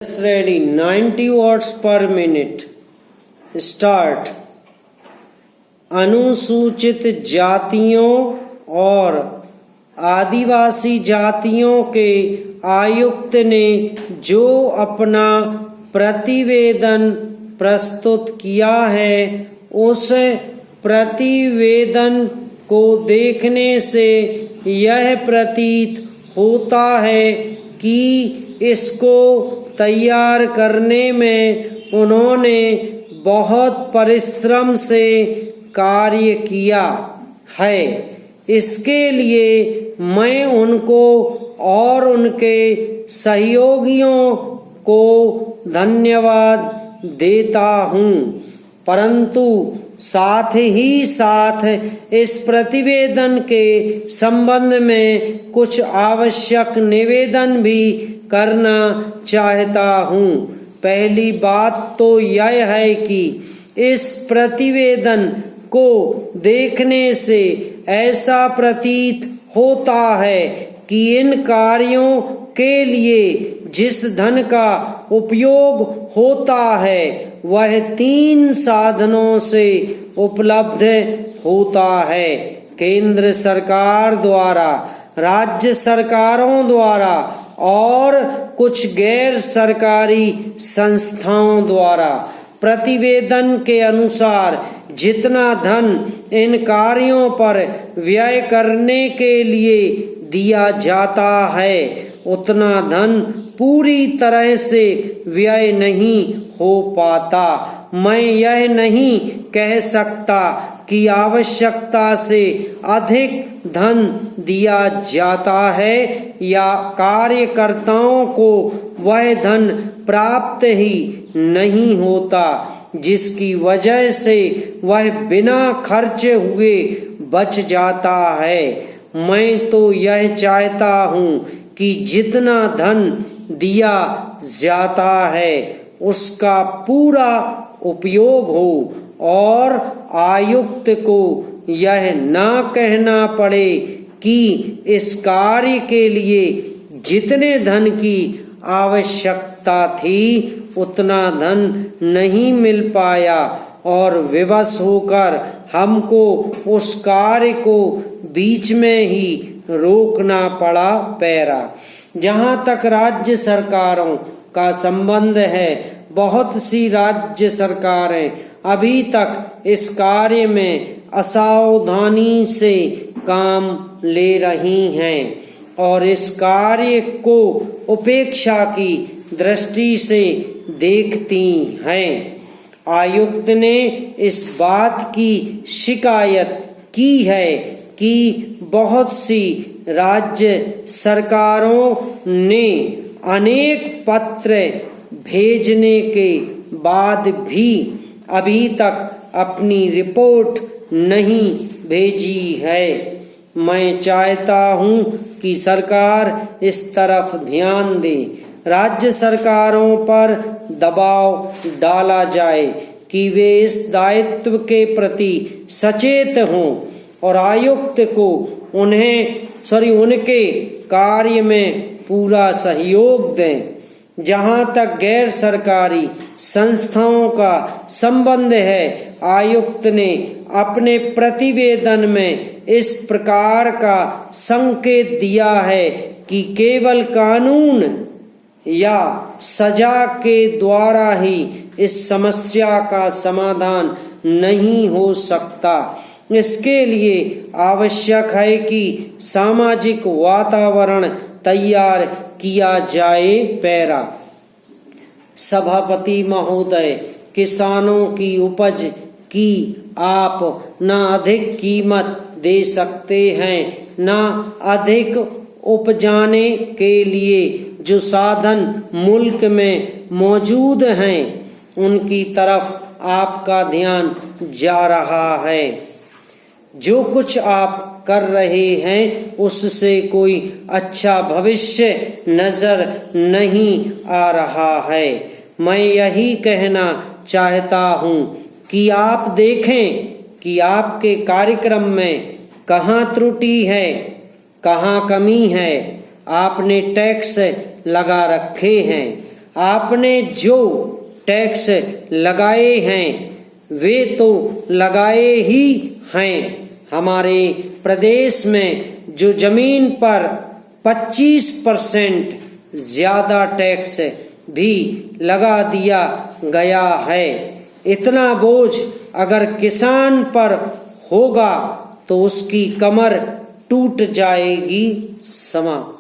Ready, 90 watts per minute. Start. अनुसूचित जातियों और आदिवासी जातियों के आयुक्त ने जो अपना प्रतिवेदन प्रस्तुत किया है, उस प्रतिवेदन को देखने से यह प्रतीत होता है कि इसको तैयार करने में उन्होंने बहुत परिश्रम से कार्य किया है। इसके लिए मैं उनको और उनके सहयोगियों को धन्यवाद देता हूँ, परंतु साथ ही साथ इस प्रतिवेदन के संबंध में कुछ आवश्यक निवेदन भी करना चाहता हूँ। पहली बात तो यह है कि इस प्रतिवेदन को देखने से ऐसा प्रतीत होता है कि इन कार्यों के लिए जिस धन का उपयोग होता है वह 3 साधनों से उपलब्ध होता है। केंद्र सरकार द्वारा, राज्य सरकारों द्वारा और कुछ गैर सरकारी संस्थाओं द्वारा। प्रतिवेदन के अनुसार जितना धन इन कार्यों पर व्यय करने के लिए दिया जाता है, उतना धन पूरी तरह से व्यय नहीं हो पाता। मैं यह नहीं कह सकता कि आवश्यकता से अधिक धन दिया जाता है या कार्यकर्ताओं को वह धन प्राप्त ही नहीं होता, जिसकी वजह से वह बिना खर्च हुए बच जाता है। मैं तो यह चाहता हूँ कि जितना धन दिया जाता है उसका पूरा उपयोग हो और आयुक्त को यह ना कहना पड़े कि इस कार्य के लिए जितने धन की आवश्यकता थी उतना धन नहीं मिल पाया और विवश होकर हमको उस कार्य को बीच में ही रोकना पड़ा पैरा। जहाँ तक राज्य सरकारों का संबंध है, बहुत सी राज्य सरकारें अभी तक इस कार्य में असावधानी से काम ले रही हैं और इस कार्य को उपेक्षा की दृष्टि से देखती हैं। आयुक्त ने इस बात की शिकायत की है कि बहुत सी राज्य सरकारों ने अनेक पत्र भेजने के बाद भी अभी तक अपनी रिपोर्ट नहीं भेजी है। मैं चाहता हूँ कि सरकार इस तरफ ध्यान दे। राज्य सरकारों पर दबाव डाला जाए कि वे इस दायित्व के प्रति सचेत हों और आयुक्त को उनके कार्य में पूरा सहयोग दें। जहाँ तक गैर सरकारी संस्थाओं का संबंध है, आयुक्त ने अपने प्रतिवेदन में इस प्रकार का संकेत दिया है कि केवल कानून या सजा के द्वारा ही इस समस्या का समाधान नहीं हो सकता। इसके लिए आवश्यक है कि सामाजिक वातावरण तैयार किया जाए पैरा। सभापति महोदय, किसानों की उपज की आप न अधिक कीमत दे सकते हैं, न अधिक उपजाने के लिए जो साधन मुल्क में मौजूद हैं उनकी तरफ आपका ध्यान जा रहा है। जो कुछ आप कर रहे हैं उससे कोई अच्छा भविष्य नजर नहीं आ रहा है। मैं यही कहना चाहता हूँ कि आप देखें कि आपके कार्यक्रम में कहाँ त्रुटि है, कहाँ कमी है। आपने टैक्स लगा रखे हैं, आपने जो टैक्स लगाए हैं वे तो लगाए ही हैं। हमारे प्रदेश में जो जमीन पर 25% ज्यादा टैक्स भी लगा दिया गया है। इतना बोझ अगर किसान पर होगा तो उसकी कमर टूट जाएगी। समाप्त।